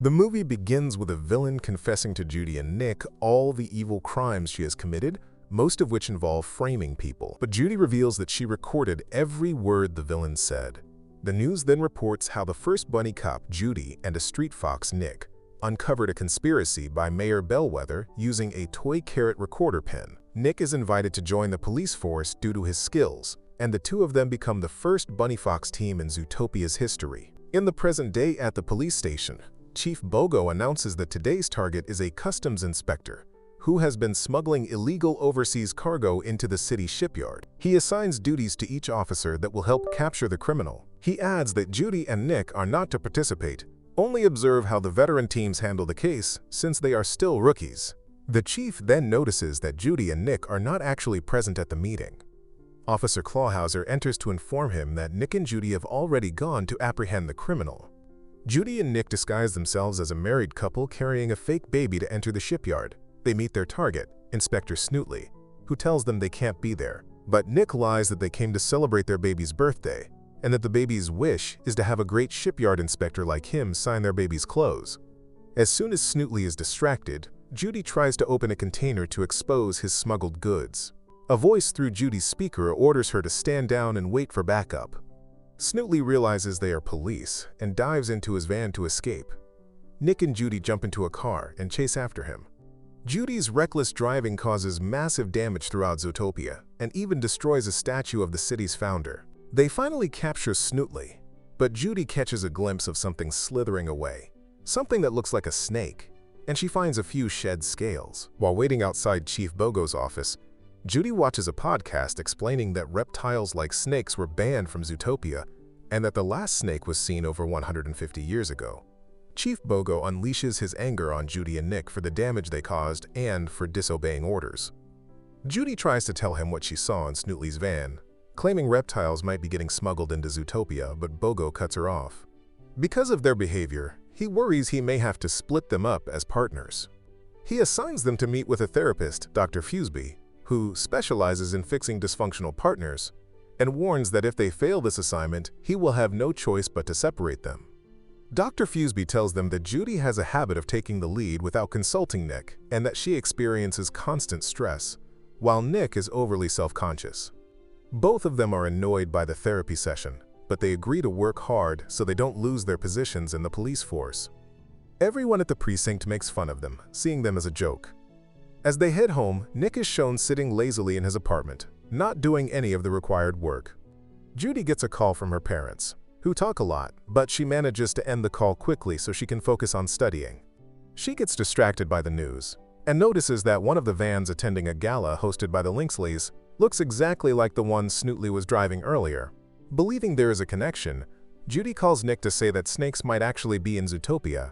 The movie begins with a villain confessing to Judy and Nick all the evil crimes she has committed, most of which involve framing people. But Judy reveals that she recorded every word the villain said. The news then reports how the first bunny cop, Judy, and a street fox, Nick, uncovered a conspiracy by Mayor Bellwether using a toy carrot recorder pen. Nick is invited to join the police force due to his skills, and the two of them become the first bunny fox team in Zootopia's history. In the present day at the police station, Chief Bogo announces that today's target is a customs inspector who has been smuggling illegal overseas cargo into the city shipyard. He assigns duties to each officer that will help capture the criminal. He adds that Judy and Nick are not to participate, only observe how the veteran teams handle the case since they are still rookies. The chief then notices that Judy and Nick are not actually present at the meeting. Officer Clawhauser enters to inform him that Nick and Judy have already gone to apprehend the criminal. Judy and Nick disguise themselves as a married couple carrying a fake baby to enter the shipyard. They meet their target, Inspector Snootley, who tells them they can't be there. But Nick lies that they came to celebrate their baby's birthday, and that the baby's wish is to have a great shipyard inspector like him sign their baby's clothes. As soon as Snootley is distracted, Judy tries to open a container to expose his smuggled goods. A voice through Judy's speaker orders her to stand down and wait for backup. Snootley realizes they are police and dives into his van to escape. Nick and Judy jump into a car and chase after him. Judy's reckless driving causes massive damage throughout Zootopia and even destroys a statue of the city's founder. They finally capture Snootley, but Judy catches a glimpse of something slithering away, something that looks like a snake, and she finds a few shed scales. While waiting outside Chief Bogo's office, Judy watches a podcast explaining that reptiles like snakes were banned from Zootopia and that the last snake was seen over 150 years ago. Chief Bogo unleashes his anger on Judy and Nick for the damage they caused and for disobeying orders. Judy tries to tell him what she saw in Snootley's van, claiming reptiles might be getting smuggled into Zootopia, but Bogo cuts her off. Because of their behavior, he worries he may have to split them up as partners. He assigns them to meet with a therapist, Dr. Fuseby, who specializes in fixing dysfunctional partners, and warns that if they fail this assignment, he will have no choice but to separate them. Dr. Fuseby tells them that Judy has a habit of taking the lead without consulting Nick and that she experiences constant stress, while Nick is overly self-conscious. Both of them are annoyed by the therapy session, but they agree to work hard so they don't lose their positions in the police force. Everyone at the precinct makes fun of them, seeing them as a joke. As they head home, Nick is shown sitting lazily in his apartment, not doing any of the required work. Judy gets a call from her parents, who talk a lot, but she manages to end the call quickly so she can focus on studying. She gets distracted by the news and notices that one of the vans attending a gala hosted by the Linksleys looks exactly like the one Snootley was driving earlier. Believing there is a connection, Judy calls Nick to say that snakes might actually be in Zootopia.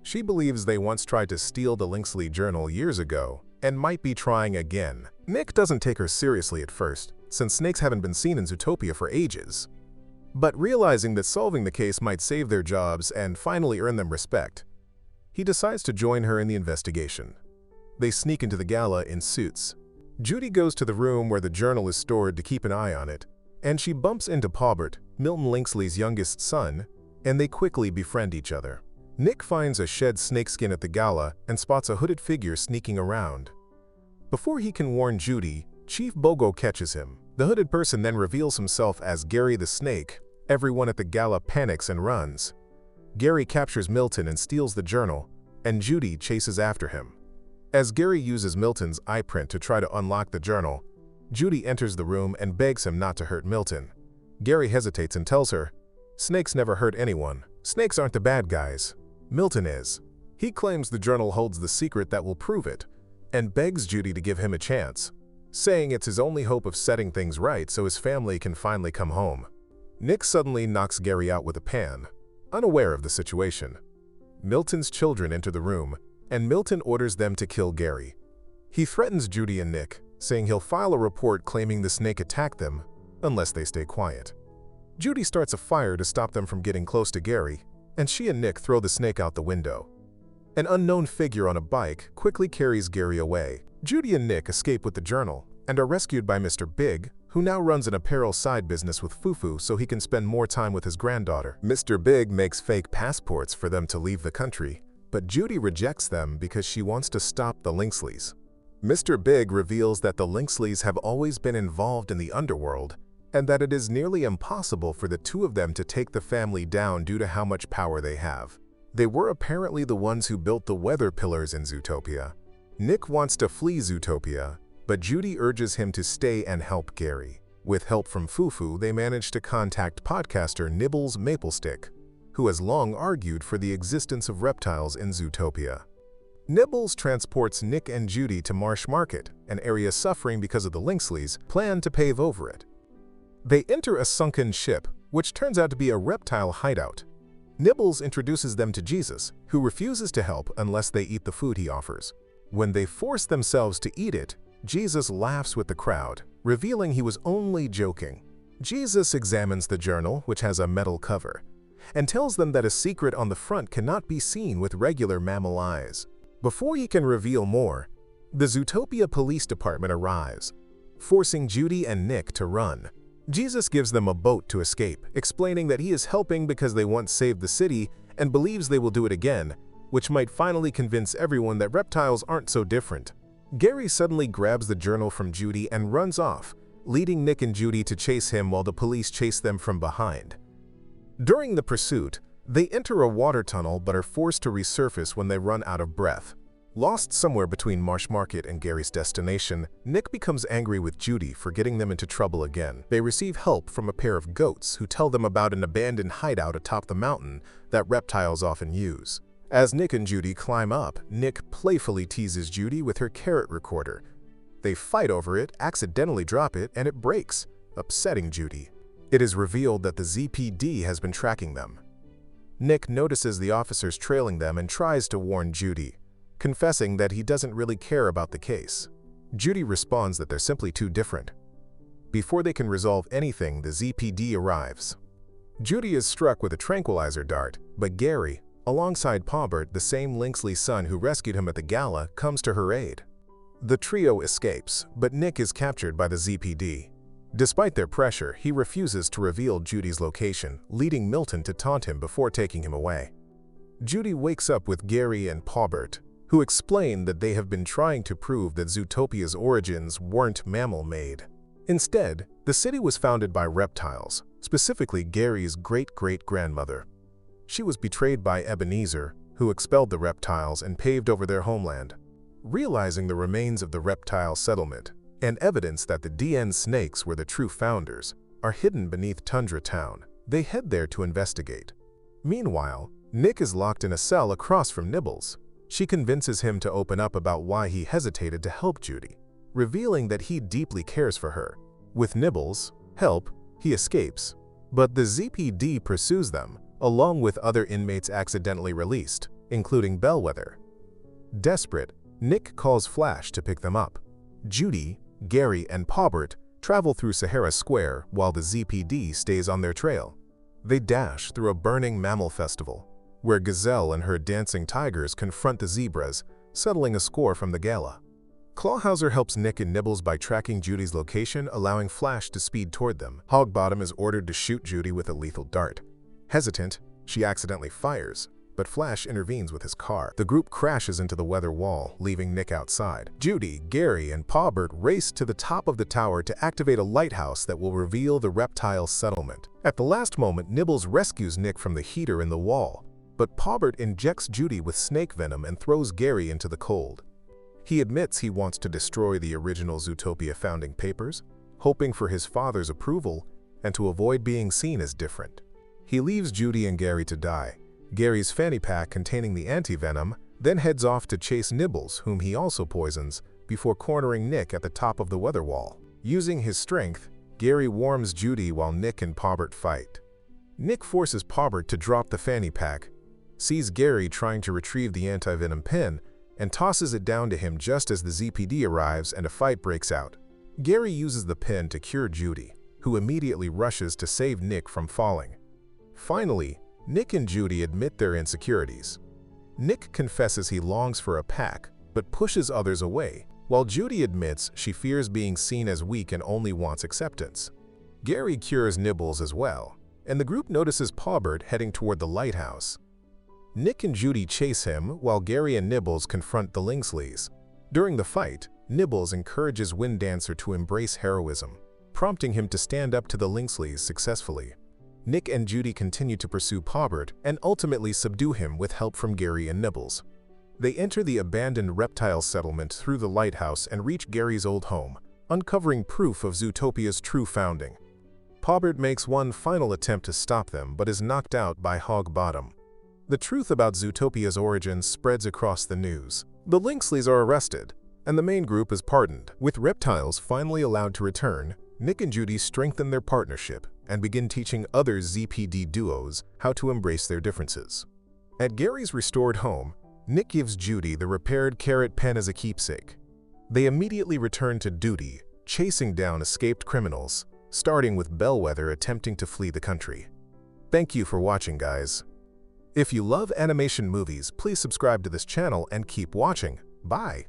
She believes they once tried to steal the Linksley journal years ago and might be trying again. Nick doesn't take her seriously at first, since snakes haven't been seen in Zootopia for ages. But realizing that solving the case might save their jobs and finally earn them respect, he decides to join her in the investigation. They sneak into the gala in suits. Judy goes to the room where the journal is stored to keep an eye on it, and she bumps into Paubert, Milton Linksley's youngest son, and they quickly befriend each other. Nick finds a shed snakeskin at the gala and spots a hooded figure sneaking around. Before he can warn Judy, Chief Bogo catches him. The hooded person then reveals himself as Gary the Snake. Everyone at the gala panics and runs. Gary captures Milton and steals the journal, and Judy chases after him. As Gary uses Milton's eye print to try to unlock the journal, Judy enters the room and begs him not to hurt Milton. Gary hesitates and tells her, "Snakes never hurt anyone. Snakes aren't the bad guys. Milton is." He claims the journal holds the secret that will prove it, and begs Judy to give him a chance, saying it's his only hope of setting things right so his family can finally come home. Nick suddenly knocks Gary out with a pan, unaware of the situation. Milton's children enter the room, and Milton orders them to kill Gary. He threatens Judy and Nick, saying he'll file a report claiming the snake attacked them unless they stay quiet. Judy starts a fire to stop them from getting close to Gary, and she and Nick throw the snake out the window. An unknown figure on a bike quickly carries Gary away. Judy and Nick escape with the journal and are rescued by Mr. Big, who now runs an apparel side business with Fufu so he can spend more time with his granddaughter. Mr. Big makes fake passports for them to leave the country, but Judy rejects them because she wants to stop the Linksleys. Mr. Big reveals that the Linksleys have always been involved in the underworld and that it is nearly impossible for the two of them to take the family down due to how much power they have. They were apparently the ones who built the weather pillars in Zootopia. Nick wants to flee Zootopia, but Judy urges him to stay and help Gary. With help from Fufu, they manage to contact podcaster Nibbles Maplestick, who has long argued for the existence of reptiles in Zootopia. Nibbles transports Nick and Judy to Marsh Market, an area suffering because of the Linksleys plan to pave over it. They enter a sunken ship, which turns out to be a reptile hideout. Nibbles introduces them to Jesus, who refuses to help unless they eat the food he offers. When they force themselves to eat it, Jesus laughs with the crowd, revealing he was only joking. Jesus examines the journal, which has a metal cover, and tells them that a secret on the front cannot be seen with regular mammal eyes. Before he can reveal more, the Zootopia Police Department arrives, forcing Judy and Nick to run. Jesus gives them a boat to escape, explaining that he is helping because they once saved the city and believes they will do it again, which might finally convince everyone that reptiles aren't so different. Gary suddenly grabs the journal from Judy and runs off, leading Nick and Judy to chase him while the police chase them from behind. During the pursuit, they enter a water tunnel but are forced to resurface when they run out of breath. Lost somewhere between Marsh Market and Gary's destination, Nick becomes angry with Judy for getting them into trouble again. They receive help from a pair of goats who tell them about an abandoned hideout atop the mountain that reptiles often use. As Nick and Judy climb up, Nick playfully teases Judy with her carrot recorder. They fight over it, accidentally drop it, and it breaks, upsetting Judy. It is revealed that the ZPD has been tracking them. Nick notices the officers trailing them and tries to warn Judy, confessing that he doesn't really care about the case. Judy responds that they're simply too different. Before they can resolve anything, the ZPD arrives. Judy is struck with a tranquilizer dart, but Gary, alongside Paubert, the same Linksley son who rescued him at the gala, comes to her aid. The trio escapes, but Nick is captured by the ZPD. Despite their pressure, he refuses to reveal Judy's location, leading Milton to taunt him before taking him away. Judy wakes up with Gary and Paubert, who explain that they have been trying to prove that Zootopia's origins weren't mammal-made. Instead, the city was founded by reptiles, specifically Gary's great-great-grandmother. She was betrayed by Ebenezer, who expelled the reptiles and paved over their homeland. Realizing the remains of the reptile settlement and evidence that the DN snakes were the true founders are hidden beneath Tundra Town, they head there to investigate. Meanwhile, Nick is locked in a cell across from Nibbles. She convinces him to open up about why he hesitated to help Judy, revealing that he deeply cares for her. With Nibbles' help, he escapes, but the ZPD pursues them, along with other inmates accidentally released, including Bellwether. Desperate, Nick calls Flash to pick them up. Judy, Gary, and Paubert travel through Sahara Square while the ZPD stays on their trail. They dash through a burning mammal festival, where Gazelle and her dancing tigers confront the zebras, settling a score from the gala. Clawhauser helps Nick and Nibbles by tracking Judy's location, allowing Flash to speed toward them. Hogbottom is ordered to shoot Judy with a lethal dart. Hesitant, she accidentally fires, but Flash intervenes with his car. The group crashes into the weather wall, leaving Nick outside. Judy, Gary, and Paubert race to the top of the tower to activate a lighthouse that will reveal the reptile settlement. At the last moment, Nibbles rescues Nick from the heater in the wall, but Paubert injects Judy with snake venom and throws Gary into the cold. He admits he wants to destroy the original Zootopia founding papers, hoping for his father's approval and to avoid being seen as different. He leaves Judy and Gary to die. Gary's fanny pack containing the anti-venom then heads off to chase Nibbles, whom he also poisons, before cornering Nick at the top of the weather wall. Using his strength, Gary warms Judy while Nick and Paubert fight. Nick forces Paubert to drop the fanny pack, sees Gary trying to retrieve the anti-venom pen, and tosses it down to him just as the ZPD arrives and a fight breaks out. Gary uses the pen to cure Judy, who immediately rushes to save Nick from falling. Finally, Nick and Judy admit their insecurities. Nick confesses he longs for a pack, but pushes others away, while Judy admits she fears being seen as weak and only wants acceptance. Gary cures Nibbles as well, and the group notices Pawbird heading toward the lighthouse. Nick and Judy chase him while Gary and Nibbles confront the Lynxleys. During the fight, Nibbles encourages Wind Dancer to embrace heroism, prompting him to stand up to the Lynxleys successfully. Nick and Judy continue to pursue Pawbird and ultimately subdue him with help from Gary and Nibbles. They enter the abandoned reptile settlement through the lighthouse and reach Gary's old home, uncovering proof of Zootopia's true founding. Pawbird makes one final attempt to stop them but is knocked out by Hog Bottom. The truth about Zootopia's origins spreads across the news. The Lynxleys are arrested, and the main group is pardoned. With reptiles finally allowed to return, Nick and Judy strengthen their partnership and begin teaching other ZPD duos how to embrace their differences. At Gary's restored home, Nick gives Judy the repaired carrot pen as a keepsake. They immediately return to duty, chasing down escaped criminals, starting with Bellwether attempting to flee the country. Thank you for watching, guys. If you love animation movies, please subscribe to this channel and keep watching. Bye!